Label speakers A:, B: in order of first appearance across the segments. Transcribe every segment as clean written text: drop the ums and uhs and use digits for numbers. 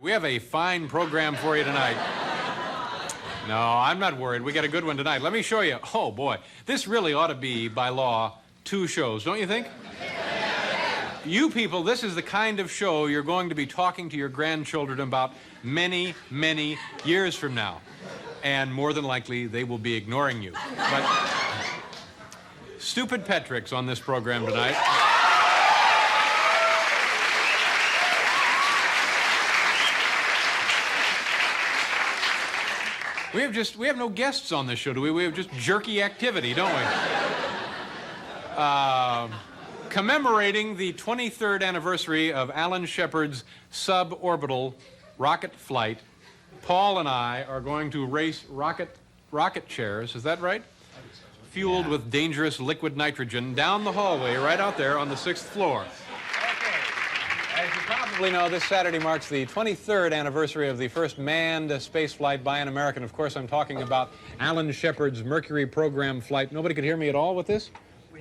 A: We have a fine program for you tonight. No, I'm not worried. We got a good one tonight. Let me show you. Oh, boy. This really ought to be, by law, 2 shows, don't you think? You people, this is the kind of show you're going to be talking to your grandchildren about many, many years from now. And more than likely, they will be ignoring you. But stupid pet tricks on this program tonight. We have no guests on this show, do we? We have just jerky activity, don't we? Commemorating the 23rd anniversary of Alan Shepard's suborbital rocket flight, Paul and I are going to race rocket chairs, is that right? Fueled with dangerous liquid nitrogen down the hallway right out there on the 6th floor. As you probably know, this Saturday marks the 23rd anniversary of the first manned space flight by an American. Of course, I'm talking about Alan Shepard's Mercury program flight. Nobody could hear me at all with this?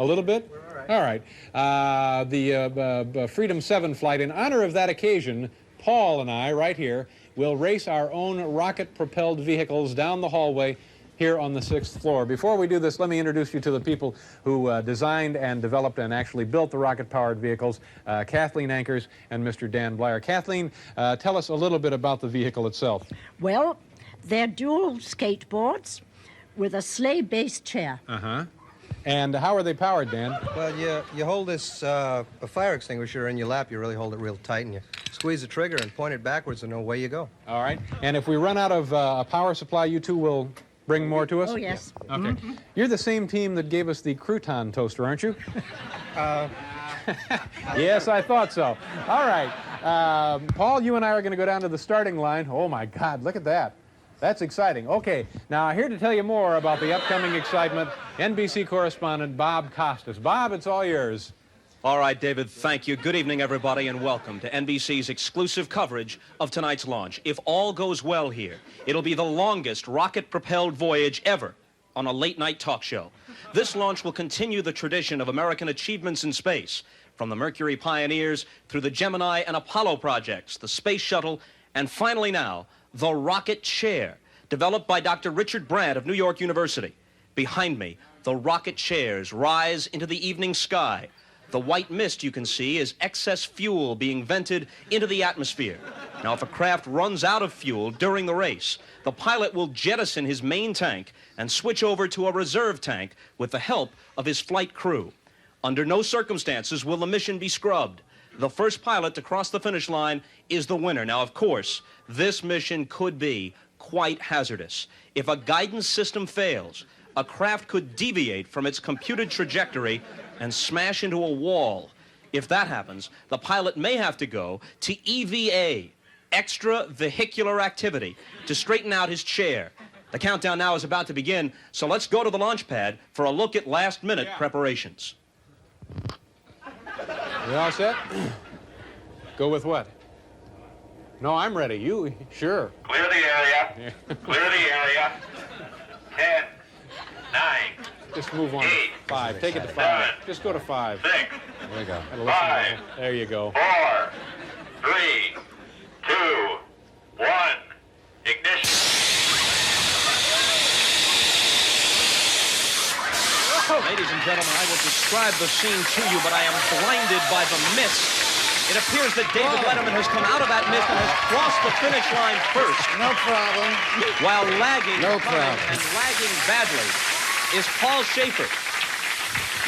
A: A little bit?
B: We're all right.
A: All right. The Freedom 7 flight. In honor of that occasion, Paul and I, right here, will race our own rocket-propelled vehicles down the hallway here on the 6th floor. Before we do this, let me introduce you to the people who designed and developed and actually built the rocket-powered vehicles, Kathleen Ankers and Mr. Dan Blyer. Kathleen, tell us a little bit about the vehicle itself.
C: Well, they're dual skateboards with a sleigh-based chair.
A: Uh-huh. And how are they powered, Dan?
B: Well, you hold this a fire extinguisher in your lap. You really hold it real tight, and you squeeze the trigger and point it backwards, and away you go.
A: All right. And if we run out of a power supply, you two will bring more to us?
C: Oh, yes.
A: Okay. Mm-hmm. You're the same team that gave us the crouton toaster, aren't you? Yes, I thought so. All right. Paul, you and I are going to go down to the starting line. Oh, my God, look at that. That's exciting. Okay, now here to tell you more about the upcoming excitement, NBC correspondent Bob Costas. Bob, it's all yours.
D: All right, David, thank you. Good evening, everybody, and welcome to NBC's exclusive coverage of tonight's launch. If all goes well here, it'll be the longest rocket-propelled voyage ever on a late-night talk show. This launch will continue the tradition of American achievements in space, from the Mercury Pioneers through the Gemini and Apollo projects, the Space Shuttle, and finally now, the rocket chair, developed by Dr. Richard Brandt of New York University. Behind me, the rocket chairs rise into the evening sky. The white mist you can see is excess fuel being vented into the atmosphere. Now, if a craft runs out of fuel during the race, the pilot will jettison his main tank and switch over to a reserve tank with the help of his flight crew. Under no circumstances will the mission be scrubbed. The first pilot to cross the finish line is the winner. Now, of course, this mission could be quite hazardous. If a guidance system fails, a craft could deviate from its computed trajectory and smash into a wall. If that happens, the pilot may have to go to EVA, extra vehicular activity, to straighten out his chair. The countdown now is about to begin, so let's go to the launch pad for a look at last-minute preparations.
A: You all set? Go with what? No, I'm ready. You, sure.
E: Clear the area. Clear the area. 10, 9,
A: Just move on.
E: 8,
A: 5. Take it to 5.
E: 7,
A: Just go to 5.
E: 6,
A: There you go.
E: 5.
A: There you go.
E: 4, 3, 2, 1. Ignition.
D: Ladies and gentlemen, I will describe the scene to you, but I am blinded by the mist. It appears that David Letterman has come out of that mist and has crossed the finish line first.
B: No problem.
D: While lagging
B: No
D: behind
B: problem.
D: and lagging badly is Paul Schaefer.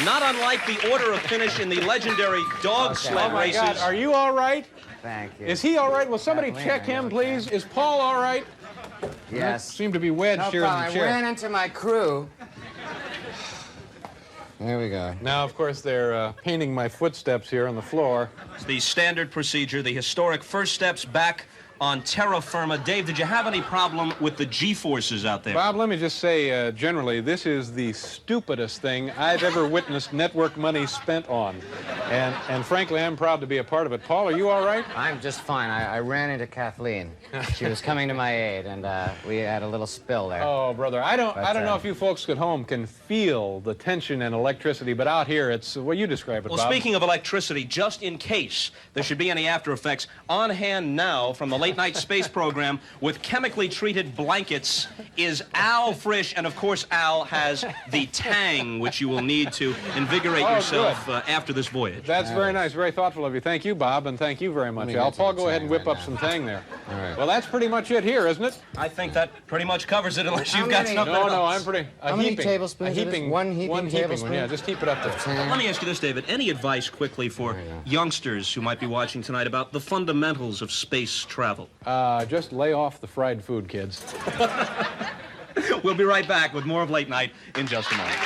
D: Not unlike the order of finish in the legendary dog sled
A: Oh, my
D: races.
A: God. Are you all right?
F: Thank you.
A: Is he all right? Will somebody
F: Kathleen,
A: check him, please? Is Paul all right?
F: Yes.
A: Seem to be wedged
F: No
A: here in
F: problem.
A: the
F: I
A: chair.
F: ran into my crew. There we go.
A: Now, of course, they're painting my footsteps here on the floor.
D: It's the standard procedure, the historic first steps back on terra firma. Dave, did you have any problem with the G-forces out there?
A: Bob, let me just say, generally, this is the stupidest thing I've ever witnessed network money spent on. And frankly, I'm proud to be a part of it. Paul, are you all right?
F: I'm just fine. I ran into Kathleen. She was coming to my aid, and we had a little spill there.
A: Oh, brother, I don't know if you folks at home can feel the tension and electricity, but out here, it's, well, you describe it,
D: Well,
A: Bob.
D: speaking of electricity, just in case there should be any after effects, on hand now from the late late-night space program with chemically treated blankets is Al Frisch, and of course Al has the tang which you will need to invigorate yourself after this voyage.
A: That's very nice, very thoughtful of you. Thank you, Bob, and thank you very much,
F: me
A: Al.
F: get to
A: Paul,
F: the
A: go ahead
F: tang
A: and whip
F: right
A: up
F: now.
A: some tang there.
F: All right.
A: Well, that's pretty much it here, isn't it?
D: I think that pretty much covers it, unless
F: How
D: you've got
F: many-
D: something
A: No,
D: else.
A: no, I'm pretty.
F: How many tablespoons
A: A
F: of this?
A: heaping,
F: One heaping tablespoon?
A: one. Yeah, just heap it up there.
F: Tang.
D: Let me ask you this, David. Any advice quickly for youngsters who might be watching tonight about the fundamentals of space travel?
A: Just lay off the fried food, kids.
D: We'll be right back with more of Late Night in just a moment.